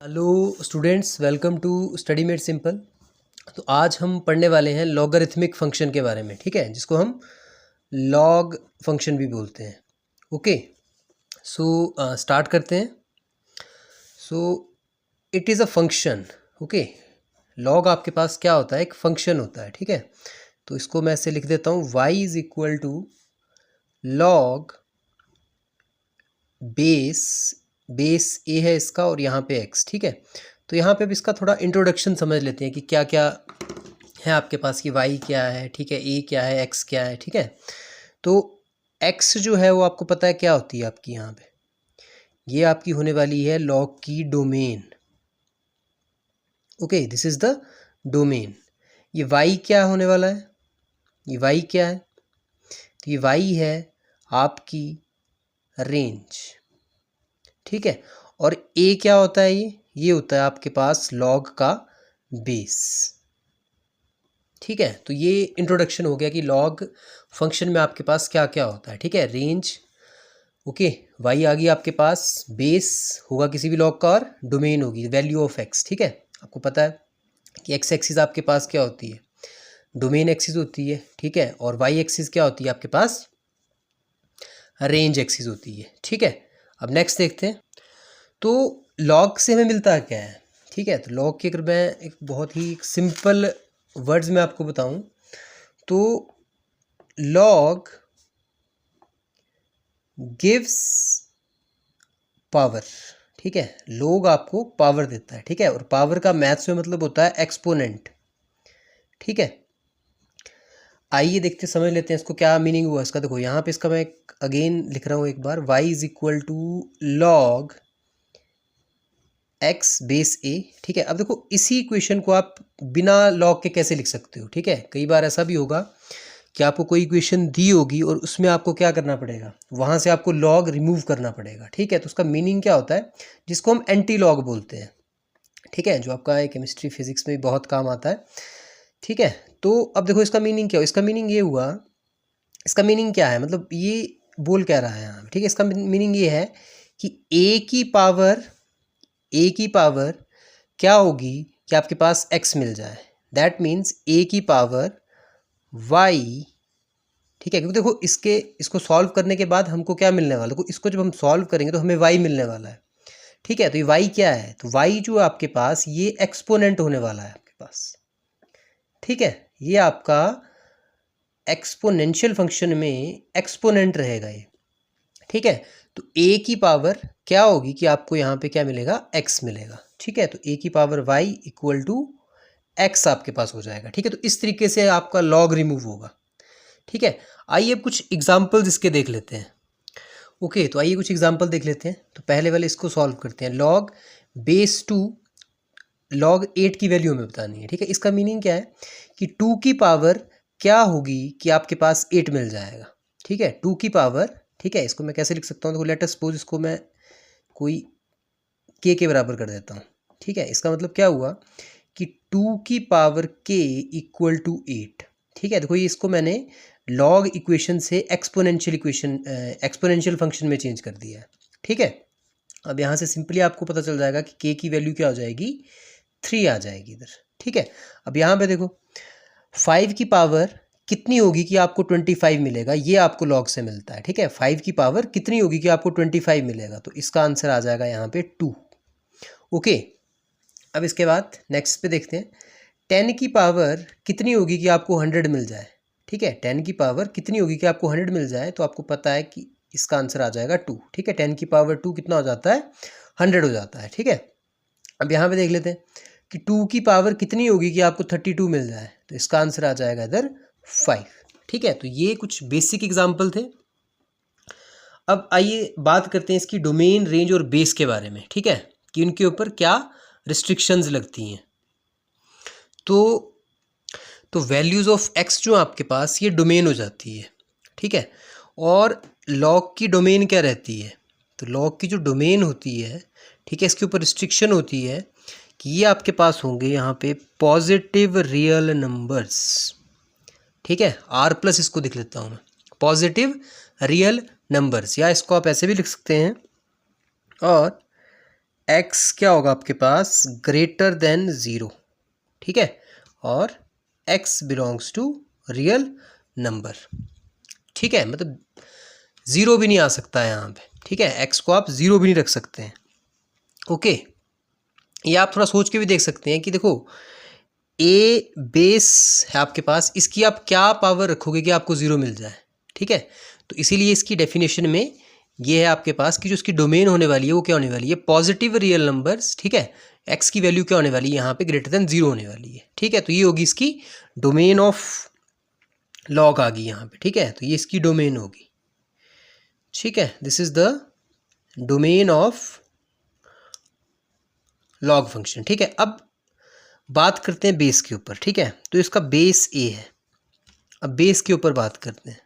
Hello students, welcome to study made simple. तो आज हम पढ़ने वाले हैं लॉगरिथमिक फंक्शन के बारे में, ठीक है, जिसको हम लॉग फंक्शन भी बोलते हैं। ओके, सो स्टार्ट करते हैं। So it is a function. Okay, log आपके पास क्या होता है? एक फंक्शन होता है, ठीक है। तो इसको मैं ऐसे लिख देता हूँ, y is equal to log base a है इसका और यहाँ पे x, ठीक है। तो यहाँ पे अब इसका थोड़ा इंट्रोडक्शन समझ लेते हैं कि क्या क्या है आपके पास, कि y क्या है, ठीक है, a क्या है, x क्या है, ठीक है। तो x जो है वो आपको पता है क्या होती है आपकी, यहाँ पे ये आपकी होने वाली है लॉग की domain. Okay, this is the domain. ये y क्या होने वाला है? ये y क्या है? तो ये y है आपकी रेंज, ठीक है। और a क्या होता है? ये होता है आपके पास लॉग का बेस, ठीक है। तो ये इंट्रोडक्शन हो गया कि लॉग फंक्शन में आपके पास क्या क्या होता है, ठीक है। रेंज, ओके, y आ गई आपके पास, बेस होगा किसी भी लॉग का, और डोमेन होगी वैल्यू ऑफ x, ठीक है। आपको पता है कि x एक्सिस आपके पास क्या होती है? डोमेन एक्सिस होती है, ठीक है। और y एक्सिस क्या होती है आपके पास? रेंज एक्सिस होती है, ठीक है। अब नेक्स्ट देखते हैं। तो लॉग से हमें मिलता क्या है, ठीक है। तो लॉग की अगर मैं एक बहुत ही सिंपल वर्ड्स में आपको बताऊं तो लॉग गिव्स पावर, ठीक है। लॉग आपको पावर देता है, ठीक है। और पावर का मैथ्स में मतलब होता है एक्सपोनेंट, ठीक है। आइए देखते समझ लेते हैं इसको क्या मीनिंग हुआ इसका। देखो यहाँ पे इसका मैं अगेन लिख रहा हूँ एक बार, y is equal to log x base a, ठीक है। अब देखो इसी इक्वेशन को आप बिना लॉग के कैसे लिख सकते हो, ठीक है। कई बार ऐसा भी होगा कि आपको कोई इक्वेशन दी होगी और उसमें आपको क्या करना पड़ेगा, वहाँ से आपको लॉग रिमूव करना पड़ेगा, ठीक है। तो उसका मीनिंग क्या होता है, जिसको हम एंटी लॉग बोलते हैं, ठीक है, जो आपका केमिस्ट्री फिजिक्स में भी बहुत काम आता है, ठीक है। तो अब देखो इसका मीनिंग क्या हो, इसका मीनिंग ये हुआ, इसका मीनिंग क्या है, मतलब ये बोल क्या रहा है यहाँ, ठीक है। इसका मीनिंग ये है कि ए की पावर क्या होगी कि आपके पास x मिल जाए, दैट मीन्स a की पावर y, ठीक है। क्योंकि देखो इसको सॉल्व करने के बाद हमको क्या मिलने वाला है, देखो इसको जब हम सॉल्व करेंगे तो हमें y मिलने वाला है, ठीक है। तो ये y क्या है, तो y जो है आपके पास ये एक्सपोनेंट होने वाला है आपके पास, ठीक है। ये आपका एक्सपोनेंशियल फंक्शन में एक्सपोनेंट रहेगा ये, ठीक है। तो a की पावर क्या होगी कि आपको यहाँ पे क्या मिलेगा, x मिलेगा, ठीक है। तो a की power y equal to x आपके पास हो जाएगा, ठीक है। तो इस तरीके से आपका लॉग रिमूव होगा, ठीक है। आइए अब कुछ एग्जाम्पल्स इसके देख लेते हैं। ओके, तो आइए कुछ एग्जाम्पल देख लेते हैं। तो पहले वाले इसको सॉल्व करते हैं। लॉग बेस 2 लॉग 8 की वैल्यू हमें बतानी है, ठीक है। इसका मीनिंग क्या है कि 2 की पावर क्या होगी कि आपके पास 8 मिल जाएगा, ठीक है। 2 की पावर, ठीक है। इसको मैं कैसे लिख सकता हूँ, देखो लेट अस सपोज इसको मैं कोई के बराबर कर देता हूँ, ठीक है। इसका मतलब क्या हुआ कि 2 की पावर k इक्वल टू 8, ठीक है। देखो ये इसको मैंने लॉग इक्वेशन से एक्सपोनेंशियल फंक्शन में चेंज कर दिया है, ठीक है। अब यहाँ से सिंपली आपको पता चल जाएगा कि k की वैल्यू क्या हो जाएगी, 3 आ जाएगी इधर, ठीक है। अब यहाँ पे देखो 5 की पावर कितनी होगी कि आपको 25 मिलेगा, ये आपको लॉग से मिलता है, ठीक है। 5 की पावर कितनी होगी कि आपको 25 मिलेगा, तो इसका आंसर आ जाएगा यहाँ पे 2। ओके, अब इसके बाद नेक्स्ट पे देखते हैं। 10 की पावर कितनी होगी कि आपको 100 मिल जाए, ठीक है। 10 की पावर कितनी होगी कि आपको 100 मिल जाए, तो आपको पता है कि इसका आंसर आ जाएगा 2, ठीक है। 10 की पावर 2 कितना हो जाता है, 100 हो जाता है, ठीक है। अब यहाँ पे देख लेते हैं कि 2 की पावर कितनी होगी कि आपको 32 मिल जाए, तो इसका आंसर आ जाएगा इधर 5, ठीक है। तो ये कुछ बेसिक एग्जाम्पल थे। अब आइए बात करते हैं इसकी डोमेन, रेंज और बेस के बारे में, ठीक है, कि उनके ऊपर क्या रिस्ट्रिक्शंस लगती हैं। तो वैल्यूज़ ऑफ x जो आपके पास ये डोमेन हो जाती है, ठीक है। और लॉग की डोमेन क्या रहती है, तो लॉग की जो डोमेन होती है, ठीक है, इसके ऊपर रिस्ट्रिक्शन होती है कि ये आपके पास होंगे यहाँ पे पॉजिटिव रियल नंबर्स, ठीक है। r प्लस इसको लिख लेता हूँ मैं, पॉजिटिव रियल नंबर्स, या इसको आप ऐसे भी लिख सकते हैं, और x क्या होगा आपके पास, ग्रेटर देन 0, ठीक है, और x belongs to real number, ठीक है, मतलब 0 भी नहीं आ सकता है यहाँ पे, ठीक है, x को आप 0 भी नहीं रख सकते हैं। ओके, ये आप थोड़ा सोच के भी देख सकते हैं कि देखो ए बेस है आपके पास, इसकी आप क्या पावर रखोगे कि आपको 0 मिल जाए, ठीक है, तो इसीलिए इसकी डेफिनेशन में ये है आपके पास कि जो इसकी डोमेन होने वाली है वो क्या होने वाली है, पॉजिटिव रियल नंबर्स, ठीक है, x की वैल्यू क्या होने वाली है यहाँ पे, ग्रेटर देन 0 होने वाली है, ठीक है, तो ये होगी इसकी डोमेन ऑफ लॉग आ गई यहाँ पे, ठीक है, तो ये इसकी डोमेन होगी, ठीक है, this is the domain of log function, ठीक है। अब बात करते हैं बेस के ऊपर, ठीक है, तो इसका बेस ए है, अब बेस के ऊपर बात करते हैं,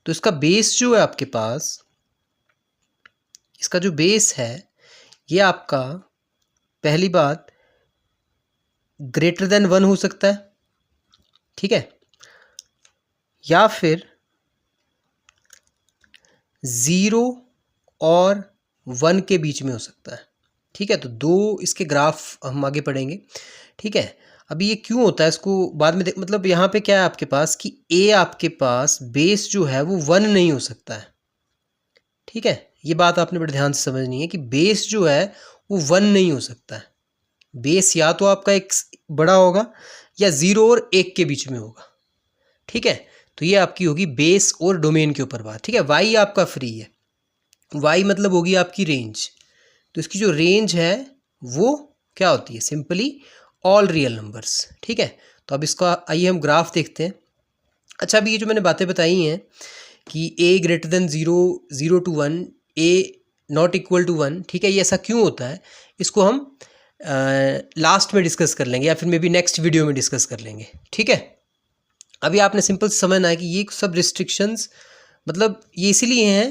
तो इसका बेस जो है आपके पास, इसका जो बेस है ये आपका, पहली बात ग्रेटर देन 1 हो सकता है, ठीक है, या फिर 0 और 1 के बीच में हो सकता है, ठीक है, तो दो इसके ग्राफ हम आगे पढ़ेंगे, ठीक है। अभी ये क्यों होता है इसको बाद में देख, मतलब यहाँ पे क्या है आपके पास कि ए आपके पास बेस जो है वो 1 नहीं हो सकता है, ठीक है, ये बात आपने बड़े ध्यान से समझनी है कि बेस जो है वो 1 नहीं हो सकता है, बेस या तो आपका एक बड़ा होगा या 0 और 1 के बीच में होगा, ठीक है, तो ये आपकी होगी बेस और डोमेन के ऊपर बात, ठीक है। वाई आपका फ्री है, वाई मतलब होगी आपकी रेंज, तो इसकी जो रेंज है वो क्या होती है, सिंपली ऑल रियल नंबर्स, ठीक है, तो अब इसका आइए हम ग्राफ देखते हैं। अच्छा, अभी ये जो मैंने बातें बताई हैं कि a greater than 0, 0 to 1, a not equal to 1, ठीक है, ये ऐसा क्यों होता है, इसको हम लास्ट में डिस्कस कर लेंगे या फिर मे बी नेक्स्ट वीडियो में डिस्कस कर लेंगे, ठीक है। अभी आपने सिंपल समझना है कि ये सब रिस्ट्रिक्शंस मतलब ये इसीलिए हैं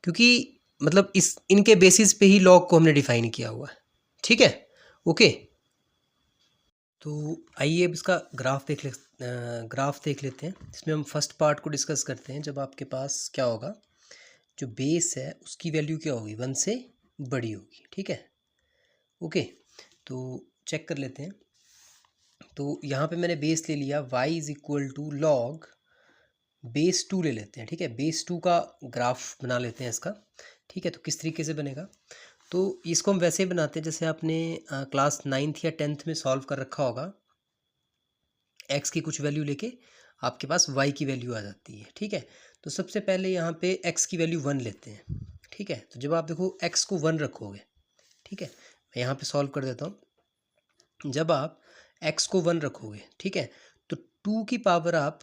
क्योंकि मतलब इस इनके बेसिस पे ही लॉग को हमने डिफाइन किया हुआ है, ठीक है, ओके। तो आइए अब इसका ग्राफ देख लेते हैं, इसमें हम फर्स्ट पार्ट को डिस्कस करते हैं। जब आपके पास क्या होगा, जो बेस है उसकी वैल्यू क्या होगी, 1 से बड़ी होगी, ठीक है, ओके। तो चेक कर लेते हैं, तो यहाँ पे मैंने बेस ले लिया y is equal to log base 2 ले लेते हैं, ठीक है, बेस 2 का ग्राफ बना लेते हैं इसका, ठीक है। तो किस तरीके से बनेगा, तो इसको हम वैसे ही बनाते हैं जैसे आपने क्लास 9th या 10th में सॉल्व कर रखा होगा, x की कुछ वैल्यू लेके आपके पास y की वैल्यू आ जाती है, ठीक है। तो सबसे पहले यहाँ पे x की वैल्यू 1 लेते हैं, ठीक है, तो जब आप देखो x को 1 रखोगे, ठीक है, मैं यहाँ पे सॉल्व कर देता हूँ, जब आप x को 1 रखोगे, ठीक है, तो 2 की पावर आप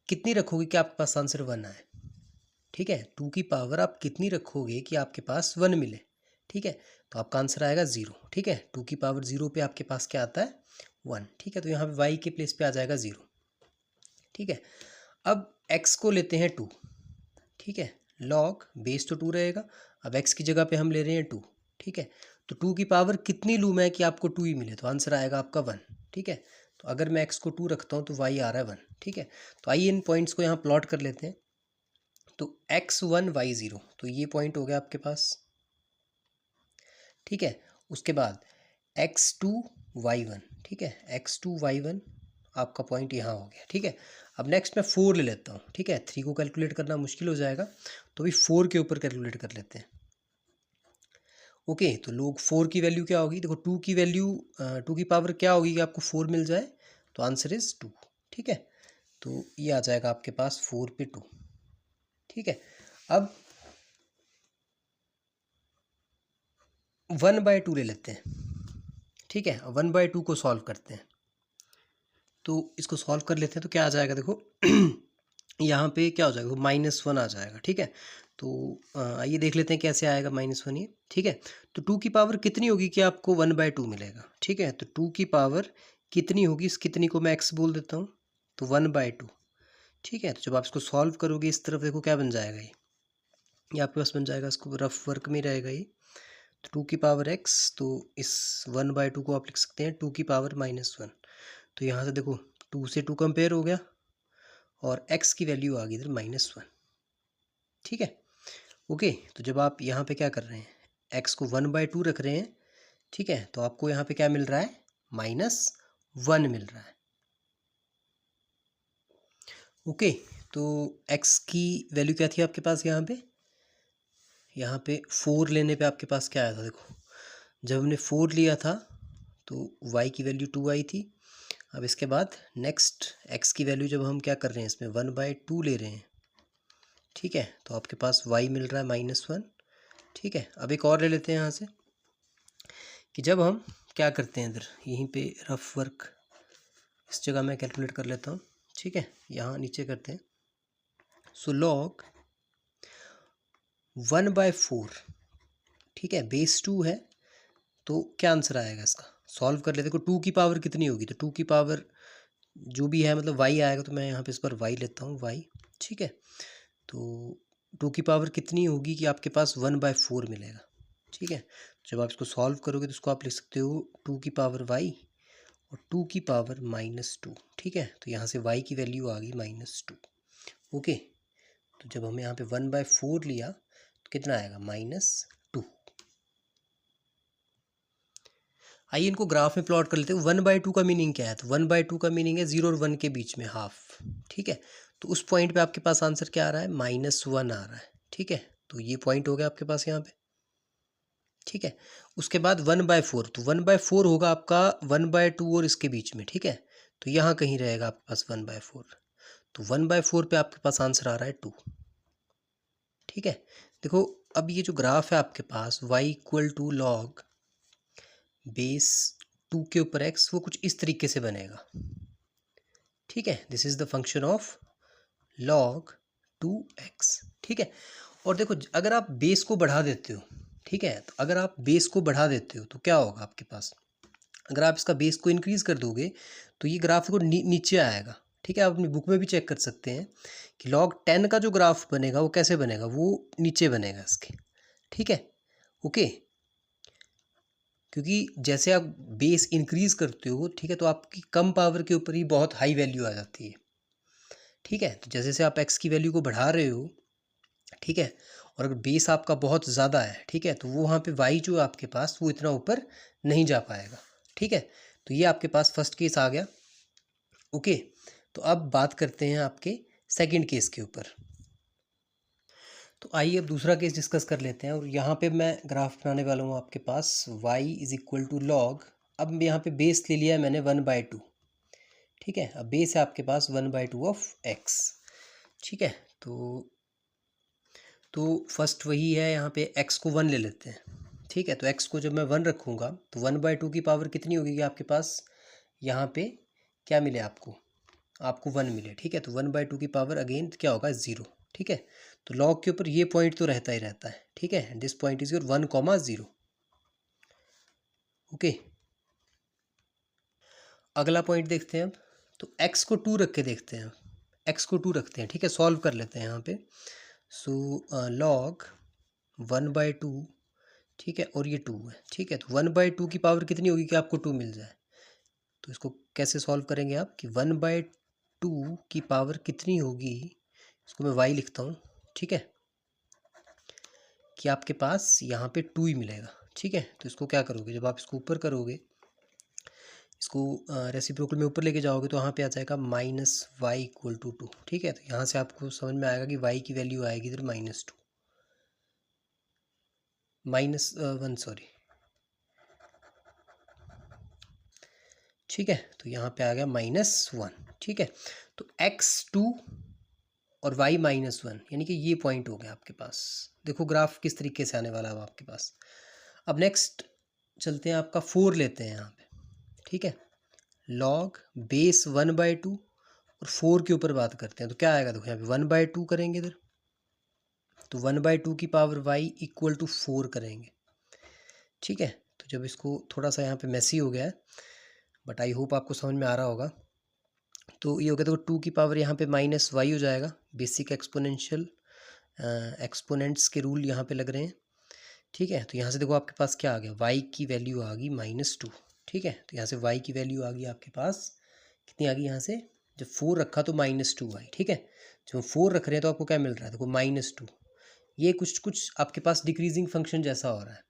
कितनी रखोगे कि आपके पास आंसर 1 आए, ठीक है, 2 की पावर आप कितनी रखोगे कि आपके पास 1 मिले, ठीक है, तो आपका आंसर आएगा 0, ठीक है, 2 की पावर 0 पे आपके पास क्या आता है 1, ठीक है, तो यहाँ पे y के प्लेस पे आ जाएगा 0, ठीक है। अब x को लेते हैं 2, ठीक है, लॉग बेस तो 2 रहेगा, अब x की जगह पे हम ले रहे हैं 2, ठीक है, तो 2 की पावर कितनी लूँ मैं कि आपको 2 ही मिले, तो आंसर आएगा आपका 1, ठीक है। तो अगर मैं x को 2 रखता हूँ तो y आ रहा है 1, ठीक है। तो आइए इन पॉइंट्स को यहाँ प्लॉट कर लेते हैं, तो x1 y0, तो ये पॉइंट हो गया आपके पास, ठीक है। उसके बाद x2 y1, ठीक है, x2 y1 आपका पॉइंट यहाँ हो गया, ठीक है। अब नेक्स्ट मैं 4 ले लेता हूँ, ठीक है, 3 को कैलकुलेट करना मुश्किल हो जाएगा, तो अभी 4 के ऊपर कैलकुलेट कर लेते हैं, ओके। तो लोग 4 की वैल्यू क्या होगी, देखो 2 की वैल्यू 2 की पावर क्या होगी कि आपको 4 मिल जाए, तो आंसर इज 2, ठीक है, तो ये आ जाएगा आपके पास 4 पे 2, ठीक है। अब 1/2 ले लेते हैं, ठीक है, 1/2 को सॉल्व करते हैं, तो इसको सॉल्व कर लेते हैं, तो क्या आ जाएगा देखो यहाँ पे क्या हो जाएगा, -1 आ जाएगा, ठीक है। तो आइए देख लेते हैं कैसे आएगा -1 ये, ठीक है। तो 2 की पावर कितनी होगी कि आपको 1/2 मिलेगा, ठीक है, तो 2 की पावर कितनी होगी, इस कितनी को मैं x बोल देता हूँ, तो 1/2, ठीक है। तो जब आप इसको सॉल्व करोगे इस तरफ देखो क्या बन जाएगा, ये आपके पास बन जाएगा, इसको रफ वर्क में रहेगा ये, तो 2 की पावर x, तो इस 1/2 को आप लिख सकते हैं 2 की पावर -1, तो यहाँ से देखो 2 से 2 कंपेयर हो गया और x की वैल्यू आ गई इधर -1, ठीक है, ओके। तो जब आप यहाँ पे क्या कर रहे हैं, एक्स को 1/2 रख रहे हैं, ठीक है, तो आपको यहाँ पे क्या मिल रहा है, -1 मिल रहा है। ओके, तो एक्स की वैल्यू क्या थी आपके पास यहाँ पे 4 लेने पे आपके पास क्या आया था, देखो जब हमने 4 लिया था तो y की वैल्यू 2 आई थी। अब इसके बाद नेक्स्ट x की वैल्यू जब हम क्या कर रहे हैं, इसमें 1/2 ले रहे हैं, ठीक है, तो आपके पास y मिल रहा है -1, ठीक है। अब एक और ले लेते हैं यहाँ से कि जब हम क्या करते हैं, इधर यहीं पे रफ वर्क इस जगह मैं कैलकुलेट कर लेता हूँ, ठीक है, यहाँ नीचे करते हैं। सो log 1/4, ठीक है, बेस 2 है, तो क्या आंसर आएगा इसका, सॉल्व कर लेते। देखो 2 की पावर कितनी होगी, तो 2 की पावर जो भी है मतलब y आएगा, तो मैं यहाँ पे इस पर y लेता हूँ, y, ठीक है। तो 2 की पावर कितनी होगी कि आपके पास 1/4 मिलेगा, ठीक है। जब आप इसको सॉल्व करोगे तो इसको आप लिख सकते हो 2 की पावर y और 2 की पावर -2, ठीक है। तो यहाँ से y की वैल्यू आ गई -2। ओके, तो जब हमने यहाँ पे 1/4 लिया तो कितना आएगा, -2। आइए इनको ग्राफ में प्लॉट कर लेते हैं। 1/2 का मीनिंग क्या है, तो 1/2 का मीनिंग है 0 और 1 के बीच में हाफ, ठीक है। तो उस पॉइंट पे आपके पास आंसर क्या आ रहा है, -1 आ रहा है, ठीक है। तो ये पॉइंट हो गया आपके पास यहाँ पे, ठीक है। उसके बाद 1/4, तो 1/4 होगा आपका 1/2 और इसके बीच में, ठीक है। तो यहाँ कहीं रहेगा आपके पास 1/4, तो 1/4 पे आपके पास आंसर आ रहा है 2, ठीक है। देखो अब ये जो ग्राफ है आपके पास y = log बेस 2 के ऊपर x, वो कुछ इस तरीके से बनेगा, ठीक है। This is the function of log 2x, ठीक है। और देखो अगर आप बेस को बढ़ा देते हो, ठीक है, तो अगर आप बेस को बढ़ा देते हो तो क्या होगा आपके पास, अगर आप इसका बेस को इंक्रीज कर दोगे तो ये ग्राफ को नीचे आएगा, ठीक है। आप अपनी बुक में भी चेक कर सकते हैं कि log 10 का जो ग्राफ बनेगा वो कैसे बनेगा, वो नीचे बनेगा इसके, ठीक है। ओके, क्योंकि जैसे आप बेस इंक्रीज करते हो, ठीक है, तो आपकी कम पावर के ऊपर ही बहुत हाई वैल्यू आ जाती है, ठीक है। तो जैसे जैसे आप x की वैल्यू को बढ़ा रहे हो, ठीक है, और अगर बेस आपका बहुत ज़्यादा है, ठीक है, तो वो वहाँ पे y जो है आपके पास वो इतना ऊपर नहीं जा पाएगा, ठीक है। तो ये आपके पास फर्स्ट केस आ गया। ओके, तो अब बात करते हैं आपके सेकंड केस के ऊपर। तो आइए अब दूसरा केस डिस्कस कर लेते हैं, और यहाँ पे मैं ग्राफ बनाने वाला हूँ आपके पास y = log, अब यहाँ पे बेस ले लिया है मैंने 1/2, ठीक है। अब बेस है आपके पास 1/2 ऑफ x, ठीक है। तो फर्स्ट वही है, यहाँ पे x को 1 ले लेते हैं, ठीक है। तो x को जब मैं 1 रखूँगा तो 1/2 की पावर कितनी होगी आपके पास, यहाँ पे क्या मिले आपको 1 मिले, ठीक है। तो 1/2 की पावर अगेन क्या होगा, 0, ठीक है। तो लॉग के ऊपर ये पॉइंट तो रहता ही रहता है, ठीक है। This point is your 1, 0। Okay, अगला पॉइंट देखते हैं अब। तो x को 2 रख के देखते हैं, x को 2 रखते हैं, ठीक है, सॉल्व कर लेते हैं यहाँ पे। सो log 1/2, ठीक है, और ये 2 है, ठीक है। तो 1/2 की पावर कितनी होगी कि आपको 2 मिल जाए, तो इसको कैसे सॉल्व करेंगे आप कि 1/2 की पावर कितनी होगी, इसको मैं y लिखता हूँ, ठीक है, कि आपके पास यहाँ पे 2 ही मिलेगा, ठीक है। तो इसको क्या करोगे, जब आप इसको ऊपर करोगे, इसको रेसिप्रोकल में ऊपर लेके जाओगे तो वहाँ पे आ जाएगा -y = 2, ठीक है। तो यहाँ से आपको समझ में आएगा कि y की वैल्यू आएगी इधर -1, सॉरी, ठीक है। तो यहाँ पे आ गया -1, ठीक है। तो x2 और y -1, यानी कि ये पॉइंट हो गया आपके पास। देखो ग्राफ किस तरीके से आने वाला है आपके पास। अब नेक्स्ट चलते हैं, आपका 4 लेते हैं यहाँ पे, ठीक है। log बेस 1/2 और 4 के ऊपर बात करते हैं, तो क्या आएगा, देखो यहाँ पे 1/2 करेंगे इधर, तो 1/2 की पावर y = 4 करेंगे, ठीक है। तो जब इसको थोड़ा सा यहाँ पे मैसी हो गया है, बट आई होप आपको समझ में आ रहा होगा। तो ये हो गया, तो 2 की पावर यहाँ पे -y हो जाएगा, बेसिक एक्सपोनेंशियल एक्सपोनेंट्स के रूल यहाँ पे लग रहे हैं, ठीक है। तो यहाँ से देखो आपके पास क्या आ गया, y की वैल्यू आ गई -2, ठीक है। तो यहाँ से y की वैल्यू आ गई आपके पास कितनी आ गई, यहाँ से जब 4 रखा तो -2y, ठीक है। जब 4 रख रहे हैं तो आपको क्या मिल रहा है, देखो -2, ये कुछ आपके पास डिक्रीजिंग फंक्शन जैसा हो रहा है,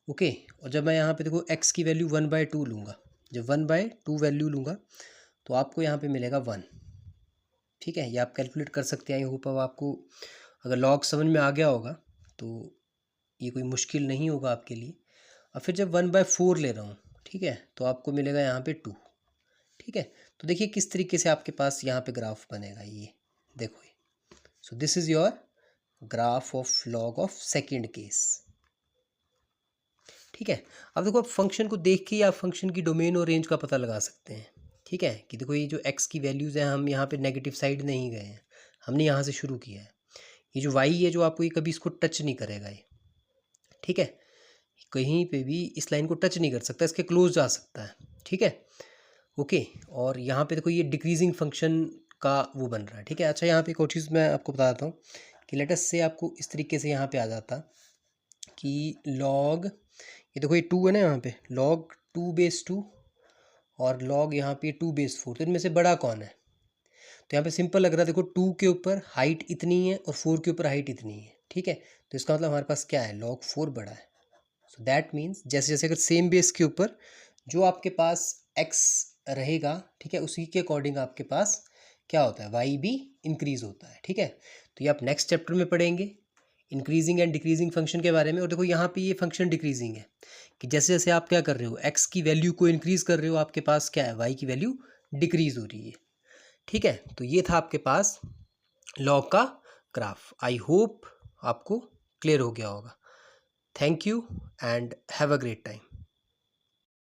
ओके। और जब मैं यहाँ पे देखो x की वैल्यू 1/2 लूँगा, जब 1/2 वैल्यू लूँगा तो आपको यहाँ पे मिलेगा 1। ठीक है, ये आप कैलकुलेट कर सकते हैं। आई होप अब आपको अगर लॉग समझ में आ गया होगा तो ये कोई मुश्किल नहीं होगा आपके लिए। और फिर जब 1/4 ले रहा हूँ, ठीक है, तो आपको मिलेगा यहाँ पे 2। ठीक है, तो देखिए किस तरीके से आपके पास यहाँ पे ग्राफ बनेगा। ये देखो, ये so this is your graph of log of second case. ठीक है, अब देखो, आप फंक्शन को देख के ही आप फंक्शन की डोमेन और रेंज का पता लगा सकते हैं। ठीक है, कि देखो ये जो x की वैल्यूज़ हैं, हम यहाँ पे नेगेटिव साइड नहीं गए हैं, हमने यहाँ से शुरू किया है। ये जो y है, जो आपको ये कभी इसको टच नहीं करेगा ये। ठीक है, कहीं पे भी इस लाइन को टच नहीं कर सकता, इसके क्लोज जा सकता है। ठीक है, ओके। और यहाँ पे देखो ये डिक्रीजिंग फंक्शन का वो बन रहा है। ठीक है, अच्छा यहाँ पे एक और चीज़ मैं आपको बता देता हूँ कि लेट अस से आपको इस तरीके से यहाँ पे आ जाता कि लॉग, ये देखो ये 2 है ना, यहाँ पे log 2/2 और log यहाँ पे 2/4, तो इनमें से बड़ा कौन है? तो यहाँ पे सिंपल लग रहा है, देखो 2 के ऊपर हाइट इतनी है और 4 के ऊपर हाइट इतनी है। ठीक है, तो इसका मतलब हमारे पास क्या है, log 4 बड़ा है। सो दैट मीन्स जैसे जैसे अगर सेम बेस के ऊपर जो आपके पास x रहेगा, ठीक है, उसी के अकॉर्डिंग आपके पास क्या होता है, y भी इंक्रीज होता है। ठीक है, तो ये आप नेक्स्ट चैप्टर में पढ़ेंगे इंक्रीजिंग एंड डिक्रीजिंग फंक्शन के बारे में। और देखो यहाँ पे ये फंक्शन डिक्रीजिंग है कि जैसे जैसे आप क्या कर रहे हो, x की वैल्यू को इंक्रीज कर रहे हो, आपके पास क्या है, y की वैल्यू डिक्रीज हो रही है। ठीक है, तो ये था आपके पास लॉग का ग्राफ। आई होप आपको क्लियर हो गया होगा। Thank you and have a great time.